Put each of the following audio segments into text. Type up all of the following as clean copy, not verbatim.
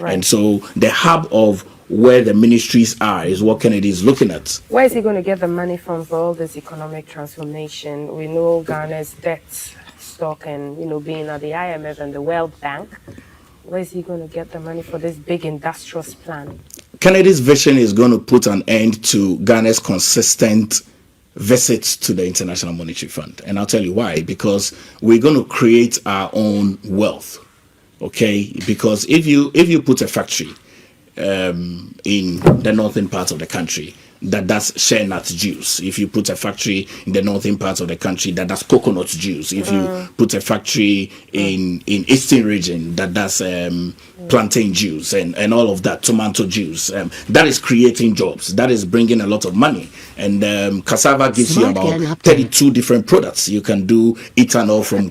Right. And so the hub of where the ministries are is what Kennedy is looking at. Where is he going to get the money from for all this economic transformation? We know Ghana's debt stock and, being at the IMF and the World Bank. Where is he going to get the money for this big industrious plan? Kennedy's vision is going to put an end to Ghana's consistent visits to the International Monetary Fund. And I'll tell you why. Because we're going to create our own wealth. Okay? Because if you put a factory in the northern part of the country that does shea nut juice, if you put a factory in the northern part of the country that does coconut juice, if you put a factory in eastern region that does plantain juice and all of that, tomato juice, that is creating jobs, that is bringing a lot of money. And cassava gives you about 32 different products. You can do ethanol from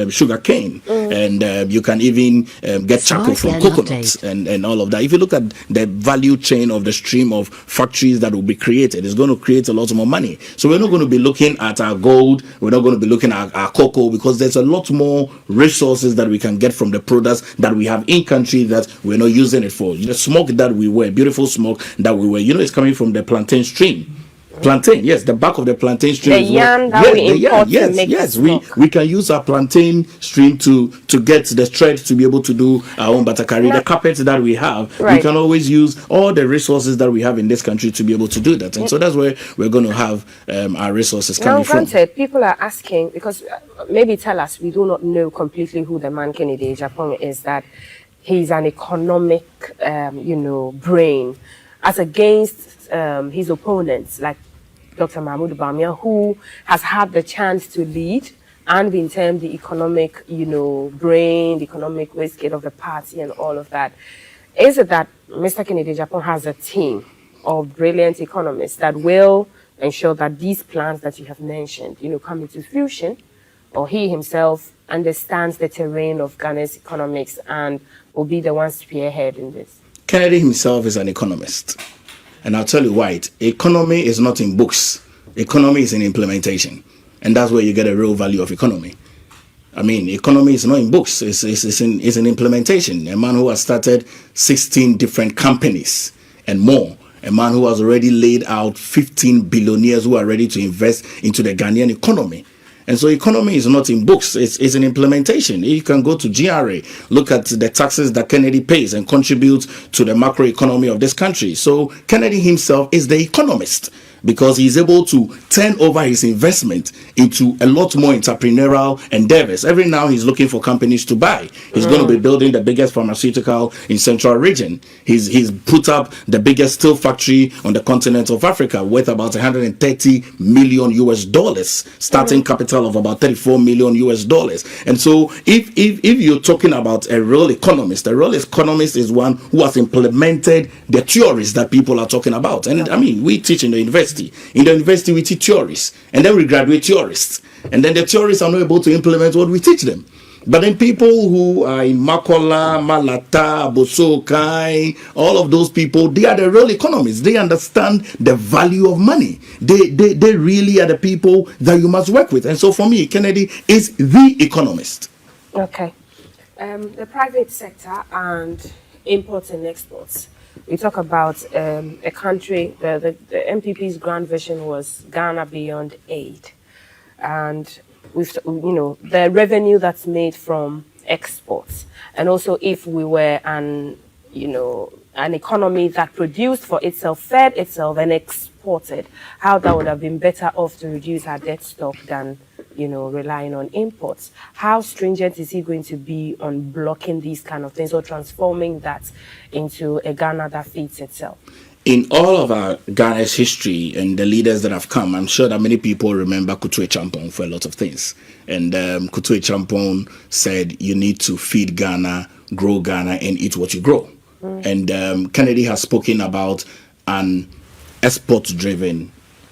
sugar cane, and you can even get charcoal from coconuts and all of that. If you look at the value chain of the stream of factories that will be created, it's going to create a lot more money. So we're not going to be looking at our gold, we're not going to be looking at our cocoa, because there's a lot more resources that we can get from the products that we have in country that we're not using it for. The smoke that we wear, beautiful smoke that we wear, it's coming from the plantain stream. Plantain, yes, the back of the plantain stream. The yarn that we import to make yes, we can use our plantain stream to get the thread to be able to do our own batakari. The carpets that we have, we can always use all the resources that we have in this country to be able to do that. And so that's where we're going to have our resources coming from. Now, granted, people are asking, because maybe tell us, we do not know completely who the man Kennedy Agyapong is, that he's an economic, brain, as against his opponents, like Dr. Mahmoud Bawumia, who has had the chance to lead and been termed the economic, brain, the economic wastegate of the party and all of that. Is it that Mr. Kennedy Agyapong has a team of brilliant economists that will ensure that these plans that you have mentioned, come into fruition, or he himself understands the terrain of Ghana's economics and will be the one spearhead in this? Kennedy himself is an economist. And I'll tell you why. Economy is not in books. Economy is in implementation. And that's where you get a real value of economy. I mean, economy is not in books. It's in implementation. A man who has started 16 different companies and more. A man who has already laid out 15 billionaires who are ready to invest into the Ghanaian economy. And so economy is not in books, it's an implementation. You can go to GRA, look at the taxes that Kennedy pays and contributes to the macroeconomy of this country. So Kennedy himself is the economist, because he's able to turn over his investment into a lot more entrepreneurial endeavors. Every now he's looking for companies to buy. He's going to be building the biggest pharmaceutical in Central Region. He's put up the biggest steel factory on the continent of Africa worth about 130 million US dollars, starting capital of about 34 million US dollars. And so if you're talking about a real economist is one who has implemented the theories that people are talking about. And I mean, we teach in the university. In the university, we teach theories, and then we graduate theorists, and then the theorists are not able to implement what we teach them. But then people who are in Makola, Malata, Bosokai, all of those people, they are the real economists. They understand the value of money. They really are the people that you must work with. And so for me, Kennedy is the economist. Okay. The private sector and imports and exports. We talk about a country, the MPP's grand vision was Ghana beyond aid. And we've, the revenue that's made from exports. And also if we were an economy that produced for itself, fed itself and exported, how that would have been better off to reduce our debt stock than, relying on imports. How stringent is he going to be on blocking these kind of things or transforming that into a Ghana that feeds itself? In all of our Ghana's history and the leaders that have come, I'm sure that many people remember Kutu Agyapong for a lot of things. And Kutu Agyapong said, you need to feed Ghana, grow Ghana, and eat what you grow. And Kennedy has spoken about an export-driven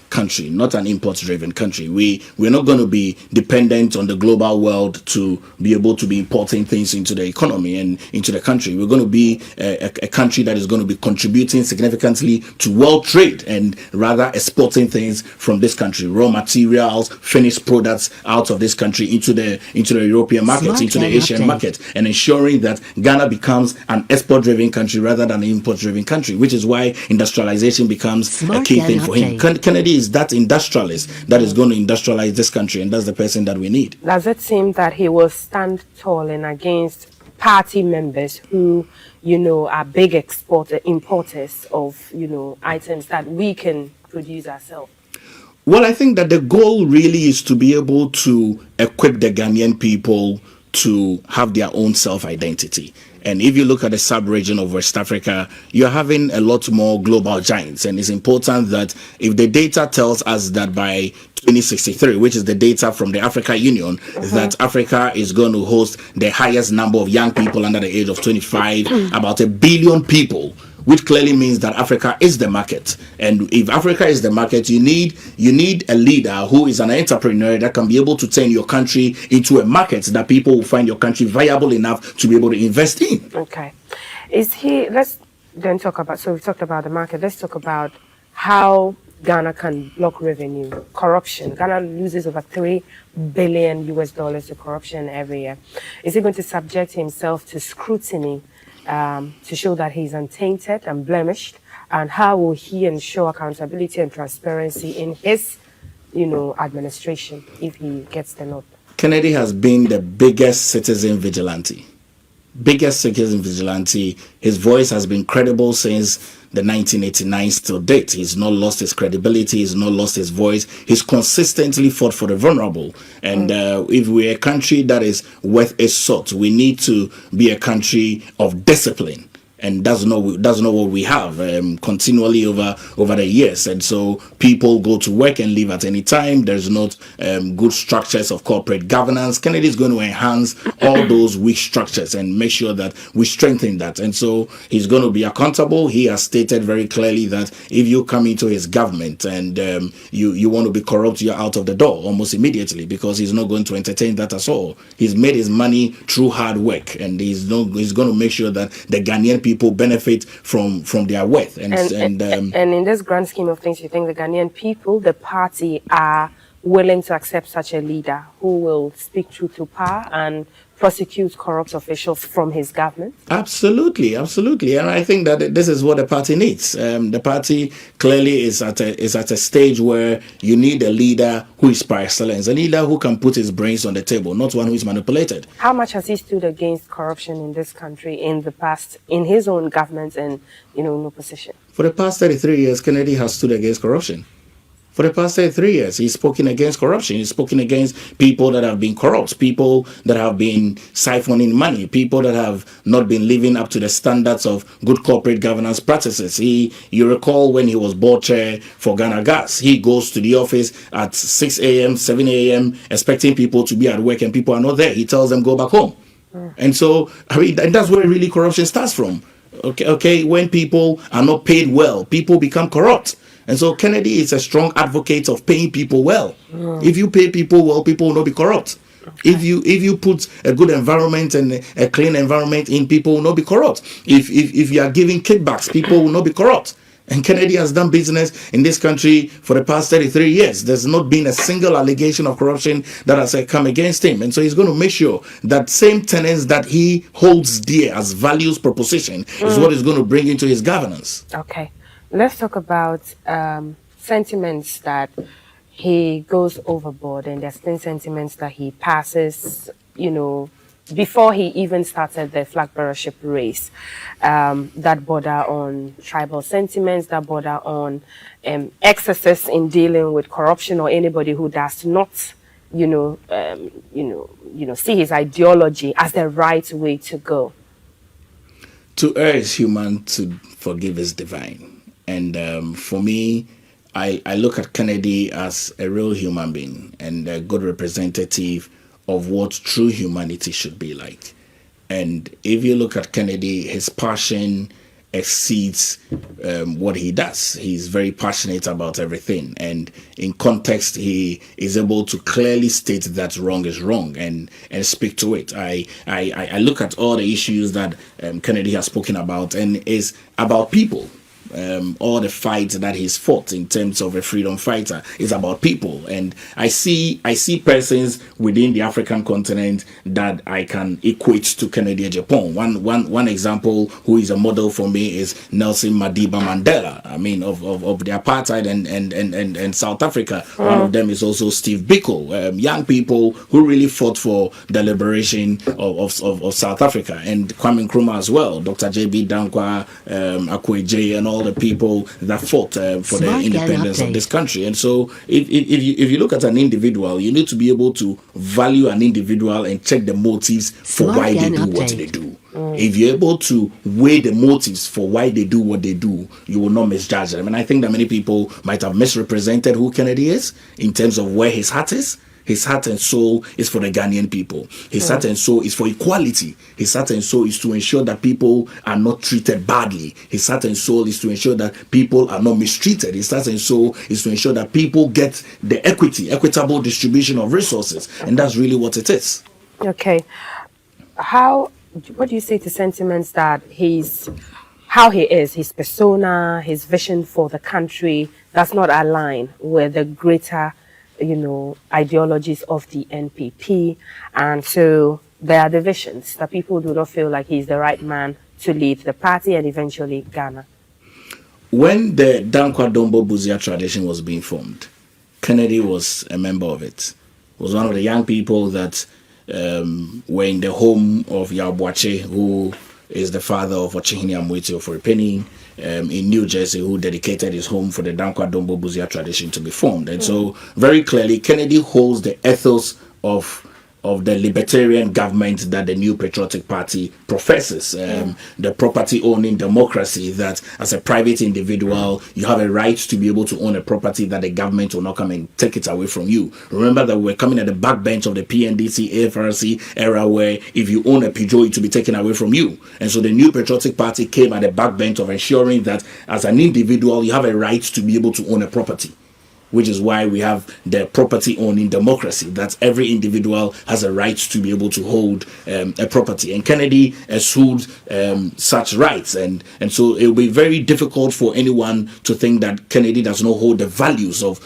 country, not an import-driven country. We're not going to be dependent on the global world to be able to be importing things into the economy and into the country. We're going to be a country that is going to be contributing significantly to world trade and rather exporting things from this country, raw materials, finished products out of this country into the European market, into the Asian market, and ensuring that Ghana becomes an export-driven country rather than an import-driven country, which is why industrialization becomes a key thing for him. Kennedy is that industrialist that is going to industrialize this country, and that's the person that we need. Does it seem that he will stand tall and against party members who, are big importers of, items that we can produce ourselves? Well, I think that the goal really is to be able to equip the Ghanaian people to have their own self-identity. And if you look at the sub-region of West Africa, you're having a lot more global giants. And it's important that if the data tells us that by 2063, which is the data from the Africa Union, that Africa is going to host the highest number of young people under the age of 25, about 1 billion people, which clearly means that Africa is the market. And if Africa is the market, you need a leader who is an entrepreneur that can be able to turn your country into a market that people will find your country viable enough to be able to invest in. Okay. Let's then talk about, so we've talked about the market. Let's talk about how Ghana can block revenue, corruption. Ghana loses over $3 billion to corruption every year. Is he going to subject himself to scrutiny to show that he's untainted and blemished? And how will he ensure accountability and transparency in his, administration if he gets the nod? Kennedy has been the biggest citizen vigilante. His voice has been credible since the 1989 till date. He's not lost his credibility. He's not lost his voice. He's consistently fought for the vulnerable. And if we're a country that is worth its salt, we need to be a country of discipline. And that's not what we have continually over the years. And so people go to work and leave at any time. There's not good structures of corporate governance. Kennedy is going to enhance all those weak structures and make sure that we strengthen that. And so he's going to be accountable. He has stated very clearly that if you come into his government and you want to be corrupt, you're out of the door almost immediately, because he's not going to entertain that at all. He's made his money through hard work, and he's going to make sure that the Ghanaian people benefit from their wealth. And in this grand scheme of things, you think the Ghanaian people, the party, are willing to accept such a leader who will speak truth to power and prosecute corrupt officials from his government? Absolutely. And I think that this is what the party needs. The party clearly is at a stage where you need a leader who is par excellence, a leader who can put his brains on the table, not one who is manipulated. How much has he stood against corruption in this country in the past, in his own government and, in opposition? For the past 33 years, Kennedy has stood against corruption. For the past 3 years, he's spoken against corruption. He's spoken against people that have been corrupt, people that have been siphoning money, people that have not been living up to the standards of good corporate governance practices. You recall when he was board chair for Ghana Gas, he goes to the office at 6 a.m., 7 a.m., expecting people to be at work, and people are not there. He tells them, go back home. And so, and that's where really corruption starts from. Okay, when people are not paid well, people become corrupt. And so Kennedy is a strong advocate of paying people well. If you pay people well, people will not be corrupt. Okay. If you put a good environment and a clean environment in, people will not be corrupt. If you are giving kickbacks, people will not be corrupt. And Kennedy has done business in this country for the past 33 years. There's not been a single allegation of corruption that has come against him. And so he's going to make sure that same tenets that he holds dear as values proposition is what he's going to bring into his governance. Okay. Let's talk about sentiments that he goes overboard, and there's been sentiments that he passes, before he even started the flag bearership race, that border on tribal sentiments, that border on excesses in dealing with corruption, or anybody who does not, see his ideology as the right way to go. To err is human, to forgive is divine. And for me, I look at Kennedy as a real human being and a good representative of what true humanity should be like. And if you look at Kennedy, his passion exceeds what he does. He's very passionate about everything, and in context, he is able to clearly state that wrong is wrong and speak to it. I look at all the issues that Kennedy has spoken about, and is about people. All the fights that he's fought in terms of a freedom fighter is about people, and I see persons within the African continent that I can equate to Kennedy Agyapong. One example who is a model for me is Nelson Madiba Mandela. I mean, of the apartheid and South Africa. One of them is also Steve Biko. Young people who really fought for the liberation of South Africa, and Kwame Nkrumah as well. Dr. J.B. Dankwa, Akyea, and all the people that fought for the independence of this country. And so if you look at an individual, you need to be able to value an individual and check the motives for why they do what they do. If you're able to weigh the motives for why they do what they do, you will not misjudge them. And I think that many people might have misrepresented who Kennedy is in terms of where his heart is. His heart and soul is for the Ghanaian people. His heart and soul is for equality. His heart and soul is to ensure that people are not treated badly. His heart and soul is to ensure that people are not mistreated. His heart and soul is to ensure that people get the equitable distribution of resources. And that's really what it is. Okay. What do you say to sentiments that how he is, his persona, his vision for the country does not align with the greater ideologies of the NPP, and so there are divisions that people do not feel like he's the right man to lead the party and eventually Ghana? When the Dankwa Dombo Buzia tradition was being formed, Kennedy was a member of it. Was one of the young people that were in the home of Yabuache, who is the father of Ochihini Amwiti Oforipenny, in New Jersey, who dedicated his home for the Dankwa Dombo Buzia tradition to be formed. And so, very clearly, Kennedy holds the ethos of the libertarian government that the New Patriotic Party professes, the property-owning democracy that as a private individual, you have a right to be able to own a property that the government will not come and take it away from you. Remember that we're coming at the backbench of the PNDC, AFRC era where if you own a Peugeot, it will be taken away from you. And so the New Patriotic Party came at the backbench of ensuring that as an individual, you have a right to be able to own a property, which is why we have the property-owning democracy, that every individual has a right to be able to hold a property. And Kennedy assumed such rights. And so it will be very difficult for anyone to think that Kennedy does not hold the values of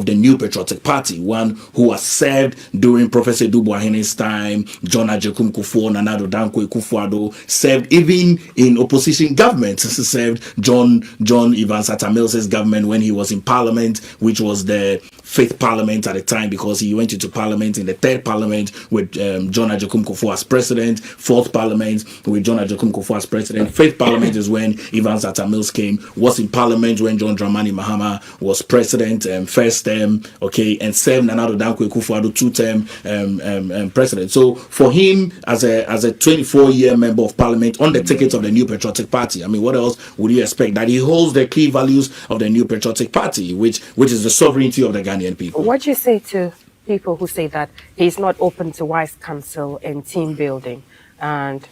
the New Patriotic Party, one who was served during Professor Dubois-Henne's time, John Agyapong Kufuor, Nana Addo Dankwa Akufo-Addo, served even in opposition governments, served John Evans Atta Mills's government when he was in Parliament, which was the fifth parliament at the time, because he went into parliament in the third parliament with John Agyapong Kufuor as president, fourth parliament with John Agyapong Kufuor as president, fifth parliament is when Evans Atta Mills came, was in parliament when John Dramani Mahama was president, first term, and served Nana Addo Dankwa Akufo-Addo two-term president. So for him as a 24-year member of parliament on the ticket of the New Patriotic Party, I mean, what else would you expect? That he holds the key values of the New Patriotic Party, which is the sovereignty of the Ghanaian people. What do you say to people who say that he's not open to wise counsel and team building? And,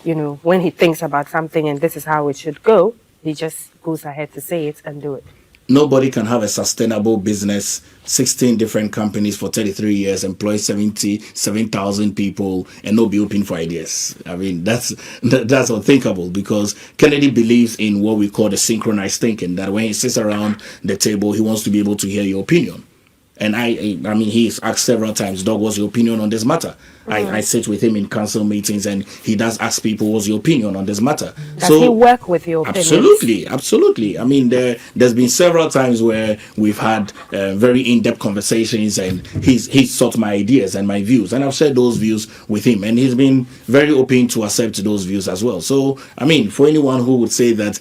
when he thinks about something and this is how it should go, he just goes ahead to say it and do it. Nobody can have a sustainable business, 16 different companies for 33 years, employ 77,000 people, and not be open for ideas. I mean, that's unthinkable, because Kennedy believes in what we call the synchronized thinking, that when he sits around the table, he wants to be able to hear your opinion. And I mean, he's asked several times, Doug, what's your opinion on this matter? I sit with him in council meetings, and he does ask people, what's your opinion on this matter? Does he work with your opinions? Absolutely. I mean, there's been several times where we've had very in-depth conversations, and he's sought my ideas and my views, and I've shared those views with him, and he's been very open to accept those views as well. So, I mean, for anyone who would say that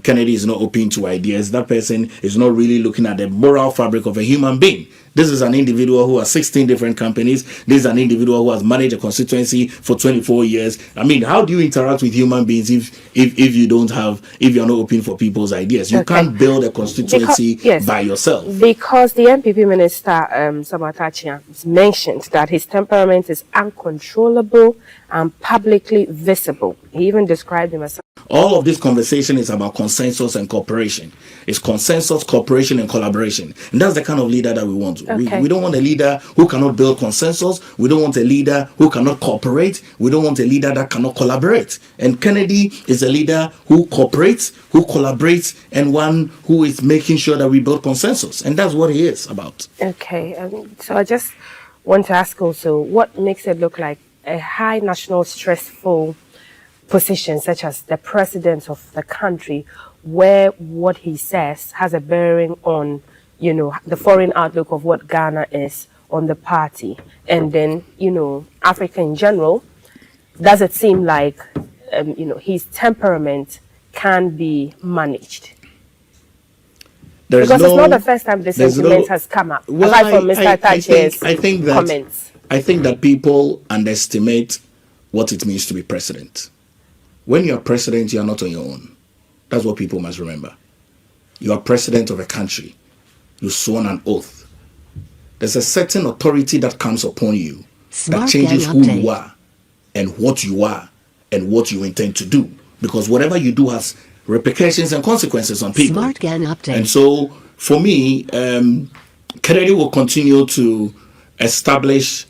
Kennedy is not open to ideas, that person is not really looking at the moral fabric of a human being. This is an individual who has 16 different companies. This is an individual who has managed a constituency for 24 years. I mean, how do you interact with human beings if you're not open for people's ideas? You can't build a constituency by yourself. Because the NPP minister, Atta Akyea, mentioned that his temperament is uncontrollable and publicly visible. He even described him as... All of this conversation is about consensus and cooperation. It's consensus, cooperation, and collaboration. And that's the kind of leader that we want. Okay. We don't want a leader who cannot build consensus. We don't want a leader who cannot cooperate. We don't want a leader that cannot collaborate. And Kennedy is a leader who cooperates, who collaborates, and one who is making sure that we build consensus. And that's what he is about. Okay. So I just want to ask also, what makes it look like a high national stressful position such as the president of the country, where what he says has a bearing on, you know, the foreign outlook of what Ghana is, on the party, and then, you know, Africa in general? Does it seem like, you know, his temperament can be managed? Because it's not the first time this sentiment has come up, aside from Mr. Atta Akyea's comments. I think that people underestimate what it means to be president. When you are president, you are not on your own. That's what people must remember. You are president of a country. You sworn an oath. There's a certain authority that comes upon you that changes who you are and what you are and what you intend to do. Because whatever you do has repercussions and consequences on people. And so, for me, Kennedy will continue to establish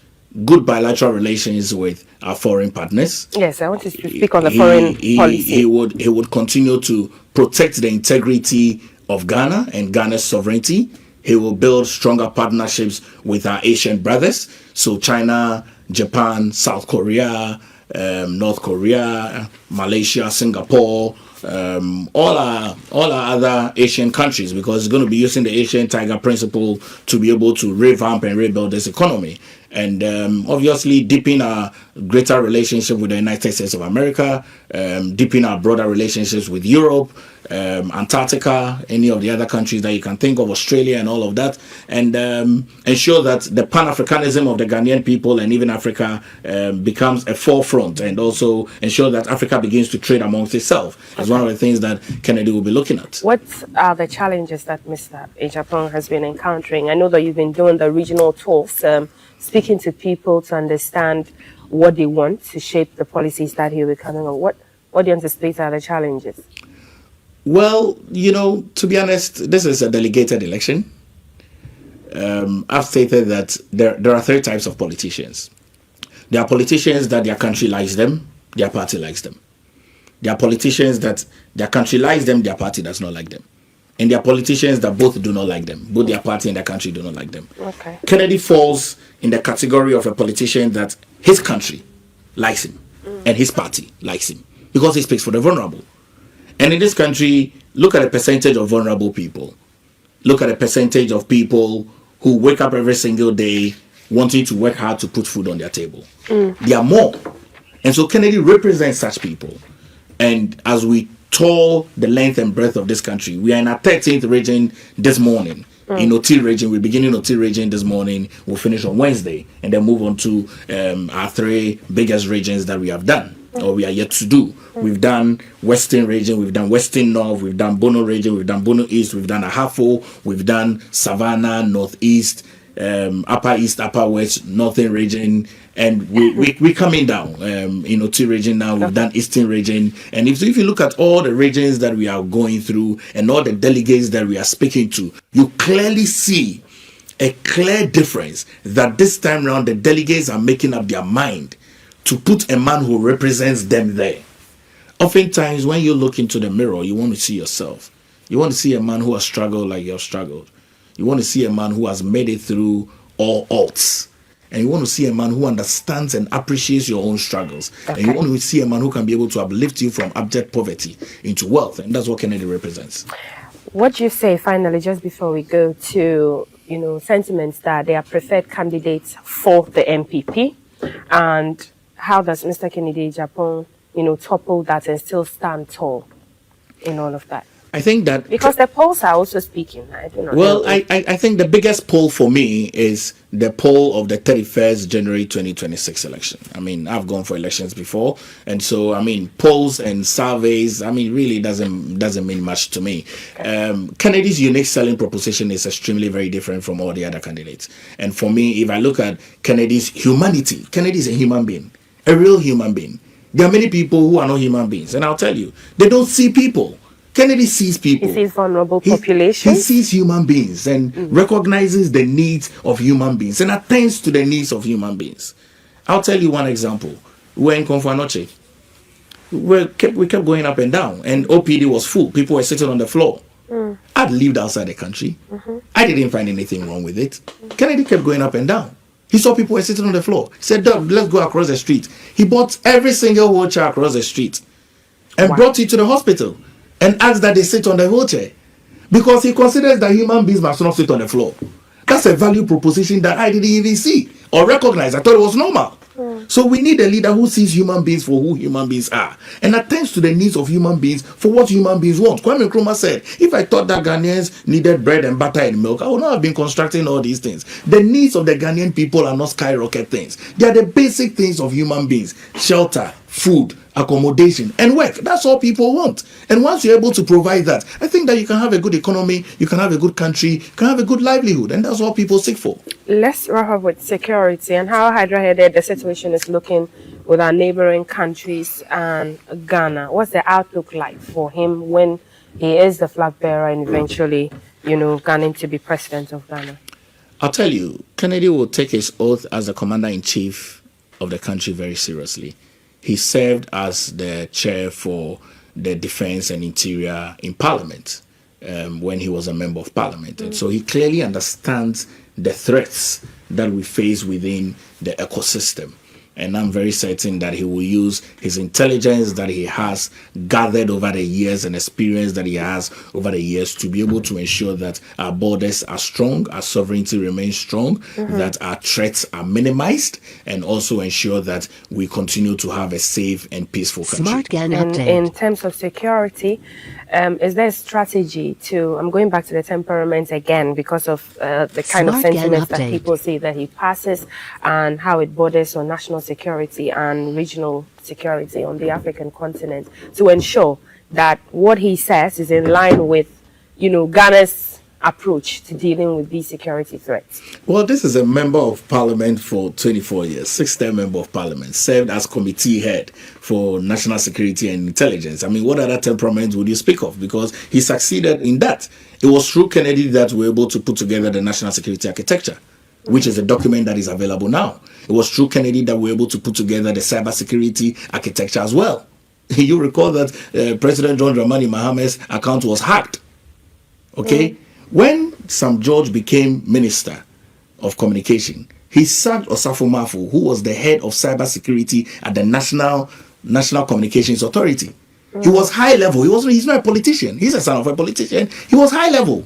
good bilateral relations with our foreign partners. Yes, I want to speak on the foreign policy. He would continue to protect the integrity of Ghana and Ghana's sovereignty. He will build stronger partnerships with our Asian brothers, so China, Japan, South Korea, North Korea, Malaysia, Singapore, all our other Asian countries, because it's going to be using the Asian Tiger principle to be able to revamp and rebuild this economy. And obviously deepen our greater relationship with the United States of America, deepen our broader relationships with Europe, Antarctica, any of the other countries that you can think of, Australia and all of that, and ensure that the Pan-Africanism of the Ghanaian people and even Africa becomes a forefront, and also ensure that Africa begins to trade amongst itself. It's one of the things that Kennedy will be looking at. What are the challenges that Mr. Agyapong has been encountering? I know that you've been doing the regional talks, speaking to people to understand what they want to shape the policies that he'll be coming on. What do you anticipate are the challenges? Well, you know, to be honest, this is a delegated election. I've stated that there are three types of politicians. There are politicians that their country likes them, their party likes them. There are politicians that their country likes them, their party does not like them. And there are politicians that both do not like them. Both their party and their country do not like them. Okay. Kennedy falls in the category of a politician that his country likes him and his party likes him because he speaks for the vulnerable. And in this country, look at the percentage of vulnerable people. Look at the percentage of people who wake up every single day wanting to work hard to put food on their table. There are more. And so Kennedy represents such people. And as we tour the length and breadth of this country, we are in our 13th region this morning. In Oti region, we begin in Oti region this morning. We'll finish on Wednesday and then move on to our three biggest regions that we have done or we are yet to do. We've done Western region, we've done Western North, we've done Bono region, we've done Bono East, we've done Ahafo, we've done Savannah, Northeast, Upper East, Upper West, Northern region, and we're coming down in Oti region now. We've done Eastern region, and if you look at all the regions that we are going through and all the delegates that we are speaking to, you clearly see a clear difference that this time around the delegates are making up their mind to put a man who represents them there. Oftentimes, when you look into the mirror, you want to see yourself. You want to see a man who has struggled like you've struggled. You want to see a man who has made it through all odds. And you want to see a man who understands and appreciates your own struggles. Okay. And you want to see a man who can be able to uplift you from abject poverty into wealth. And that's what Kennedy represents. What do you say, finally, just before we go to, sentiments that they are preferred candidates for the MPP? And how does Mr. Kennedy Agyapong, topple that and still stand tall in all of that? I think that... Because the polls are also speaking. I do not know. I think the biggest poll for me is the poll of the 31st January 2026 election. I mean, I've gone for elections before. And so, polls and surveys, really doesn't mean much to me. Kennedy's unique selling proposition is extremely very different from all the other candidates. And for me, if I look at Kennedy's humanity, Kennedy is a human being. A real human being. There are many people who are not human beings, and I'll tell you, they don't see people. Kennedy sees people. He sees vulnerable populations. He sees human beings and recognizes the needs of human beings and attends to the needs of human beings. I'll tell you one example. We were in Konfanoche. We kept going up and down, and OPD was full. People were sitting on the floor. I'd lived outside the country. I didn't find anything wrong with it. Kennedy kept going up and down. He saw people were sitting on the floor. He said, "Doug, let's go across the street." He bought every single wheelchair across the street and brought it to the hospital and asked that they sit on the wheelchair, because he considers that human beings must not sit on the floor. That's a value proposition that I didn't even see or recognize. I thought it was normal. So we need a leader who sees human beings for who human beings are and attends to the needs of human beings for what human beings want. Kwame Nkrumah said, if I thought that Ghanaians needed bread and butter and milk, I would not have been constructing all these things. The needs of the Ghanaian people are not skyrocket things. They are the basic things of human beings: shelter, food, accommodation, and work. That's all people want. And once you're able to provide that, I think that you can have a good economy, you can have a good country, you can have a good livelihood, and that's what people seek for. Let's wrap up with security and how hydra-headed the situation is looking with our neighboring countries and Ghana. What's the outlook like for him when he is the flag bearer and eventually, going to be president of Ghana? I'll tell you, Kennedy will take his oath as the commander-in-chief of the country very seriously. He served as the chair for the Defense and Interior in Parliament when he was a member of Parliament. And so he clearly understands the threats that we face within the ecosystem. And I'm very certain that he will use his intelligence that he has gathered over the years and experience that he has over the years to be able to ensure that our borders are strong, our sovereignty remains strong, that our threats are minimized, and also ensure that we continue to have a safe and peaceful country. Smart Gun update. In terms of security, is there a strategy to, I'm going back to the temperament again because of the kind of sentiments that people say that he passes and how it borders on national security and regional security on the African continent, to ensure that what he says is in line with, Ghana's approach to dealing with these security threats? Well, this is a member of parliament for 24 years, six-term member of parliament, served as committee head for national security and intelligence. I mean, what other temperament would you speak of? Because he succeeded in that. It was through Kennedy that we were able to put together the national security architecture, which is a document that is available now. It was through Kennedy that we were able to put together the cybersecurity architecture as well. You recall that President John Dramani Mahame's account was hacked. Okay? When Sam George became Minister of Communication, he sacked Osafo Mafu, who was the head of cybersecurity at the National Communications Authority. He was high level. He's not a politician. He's a son of a politician. He was high level.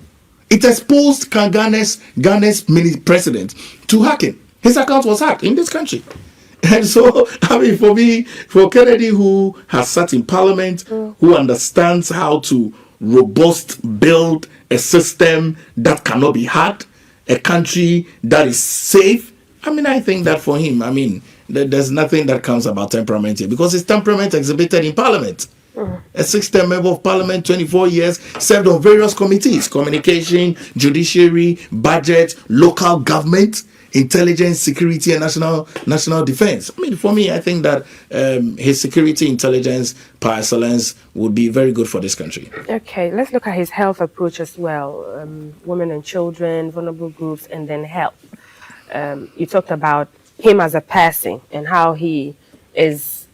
It exposed Ghana's president to hacking. His account was hacked in this country. And so, I mean, for Kennedy, who has sat in parliament, who understands how to build a system that cannot be hacked, a country that is safe, I mean, I think that for him, I mean, there's nothing that comes about temperament here, because his temperament exhibited in parliament. A six-term member of parliament, 24 years, served on various committees: communication, judiciary, budget, local government, intelligence, security, and national defense. I mean, for me, I think that his security intelligence par excellence would be very good for this country. Okay, let's look at his health approach as well. Women and children, vulnerable groups, and then health. You talked about him as a person and how he is,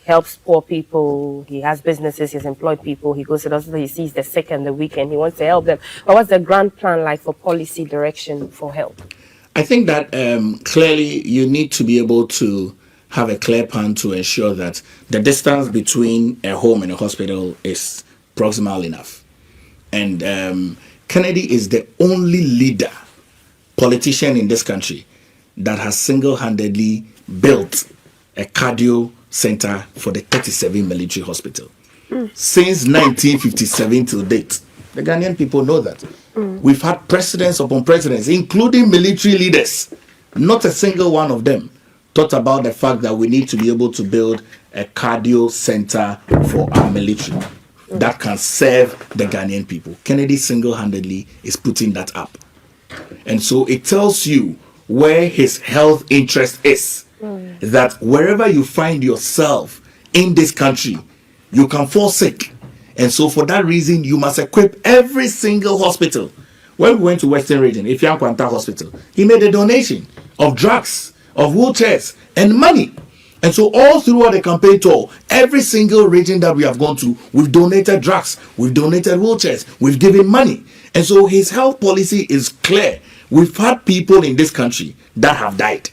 helps poor people. He has businesses, he's employed people, he goes to the hospital, he sees the sick and the weak, and he wants to help them. But what's the grand plan like for policy direction for health? I think that clearly you need to be able to have a clear plan to ensure that the distance between a home and a hospital is proximal enough. And Kennedy is the only politician in this country that has single-handedly built a cardio center for the 37 military hospital. Since 1957 till date. The Ghanaian people know that. We've had presidents upon presidents, including military leaders. Not a single one of them thought about the fact that we need to be able to build a cardio center for our military that can serve the Ghanaian people. Kennedy single-handedly is putting that up. And so it tells you where his health interest is. that wherever you find yourself in this country, you can fall sick. And so for that reason, you must equip every single hospital. When we went to Western Region, Ifian Kwanta Hospital, he made a donation of drugs, of wheelchairs, and money. And so all throughout the campaign tour, every single region that we have gone to, we've donated drugs, we've donated wheelchairs, we've given money. And so his health policy is clear. We've had people in this country that have died.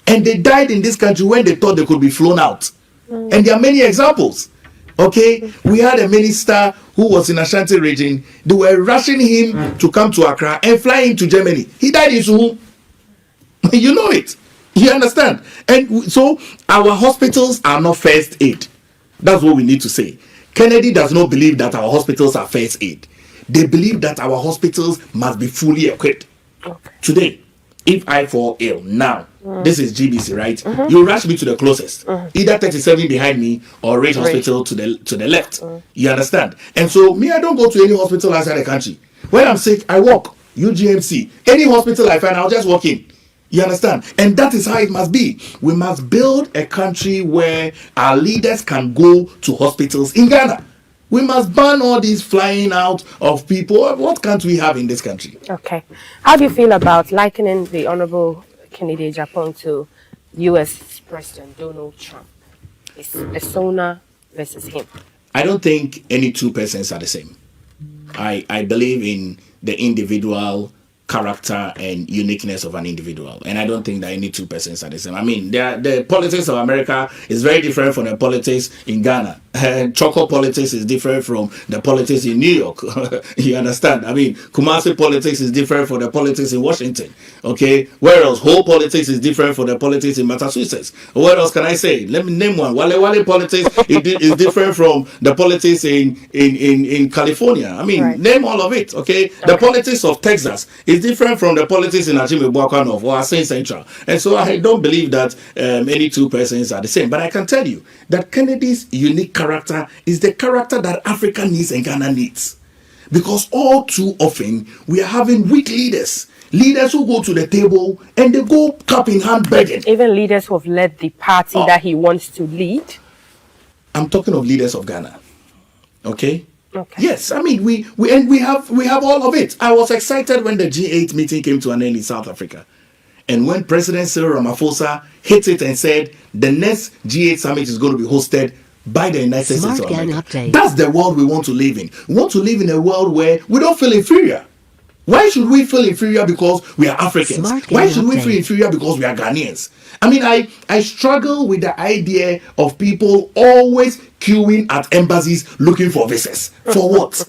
And they died in this country when they thought they could be flown out. And there are many examples. Okay, we had a minister who was in Ashanti region. They were rushing him to come to Accra and fly him to Germany. He died in Suhu. You know it. You understand? And so our hospitals are not first aid. That's what we need to say. Kennedy does not believe that our hospitals are first aid. They believe that our hospitals must be fully equipped. Okay. Today, if I fall ill now, this is GBC, right? You rush me to the closest, either 37 behind me or Ridge Hospital to the left. You understand? And so me, I don't go to any hospital outside the country. When I'm sick, I walk. UGMC, any hospital I find, I'll just walk in. You understand? And that is how it must be. We must build a country where our leaders can go to hospitals in Ghana. We must ban all these flying out of people. What can't we have in this country? Okay. How do you feel about likening the Honorable Kennedy Agyapong to U.S. President Donald Trump? It's persona versus him. I don't think any two persons are the same. I believe in the individual character and uniqueness of an individual, and I don't think that any two persons are the same. I mean, the politics of America is very different from the politics in Ghana. Choco politics is different from the politics in New York. You understand? I mean, Kumasi politics is different from the politics in Washington. Okay, where else? Whole politics is different from the politics in Massachusetts. What else can I say? Let me name one. Wale politics is different from the politics in California. I mean, name all of it. Okay, the politics of Texas is different from the politics in Agyapong or Asin Central. And so I don't believe that any two persons are the same. But I can tell you that Kennedy's unique character is the character that Africa needs and Ghana needs. Because all too often we are having weak leaders. Leaders who go to the table and they go cup in hand begging. Even leaders who have led the party that he wants to lead. I'm talking of leaders of Ghana. Okay? Okay. Yes, I mean we have all of it. I was excited when the G8 meeting came to an end in South Africa. And when President Cyril Ramaphosa hit it and said the next G8 summit is going to be hosted by the United States of America. That's the world we want to live in. We want to live in a world where we don't feel inferior. Why should we feel inferior because we are Africans? Why should we feel inferior because we are Ghanaians? I mean, I struggle with the idea of people always queuing at embassies looking for visas. For what?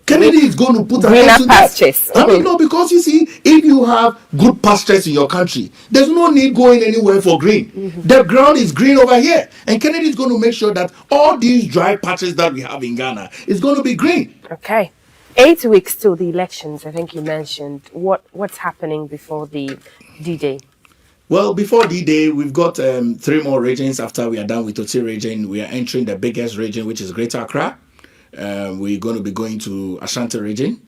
Kennedy is going to put an end to this. I mean, no, because you see, if you have good pastures in your country, there's no need going anywhere for green. The ground is green over here. And Kennedy is going to make sure that all these dry patches that we have in Ghana is going to be green. Okay. 8 weeks till the elections, I think you mentioned. What's happening before the D-Day? Well, before D-Day, we've got 3 more regions. After we are done with Toti region, we are entering the biggest region, which is Greater Accra. We're going to be going to Ashanti region,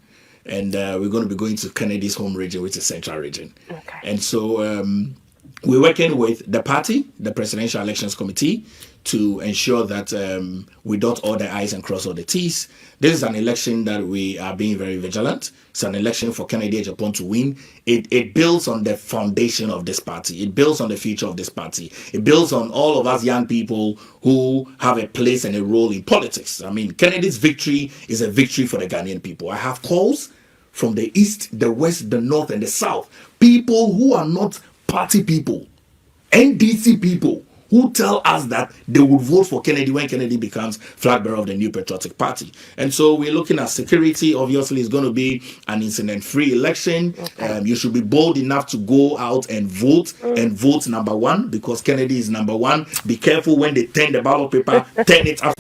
and we're going to be going to Kennedy's home region, which is Central region. Okay. And so we're working with the party, the Presidential Elections Committee, to ensure that we dot all the I's and cross all the T's. This is an election that we are being very vigilant. It's an election for Kennedy Agyapong to win. It builds on the foundation of this party. It builds on the future of this party. It builds on all of us young people who have a place and a role in politics. I mean, Kennedy's victory is a victory for the Ghanaian people. I have calls from the east, the west, the north, and the south. People who are not party people, NDC people, who tell us that they will vote for Kennedy when Kennedy becomes flag bearer of the New Patriotic Party. And so we're looking at security. Obviously, it's going to be an incident-free election. Okay. You should be bold enough to go out and vote, and vote number 1, because Kennedy is number 1. Be careful when they turn the ballot paper, turn it up.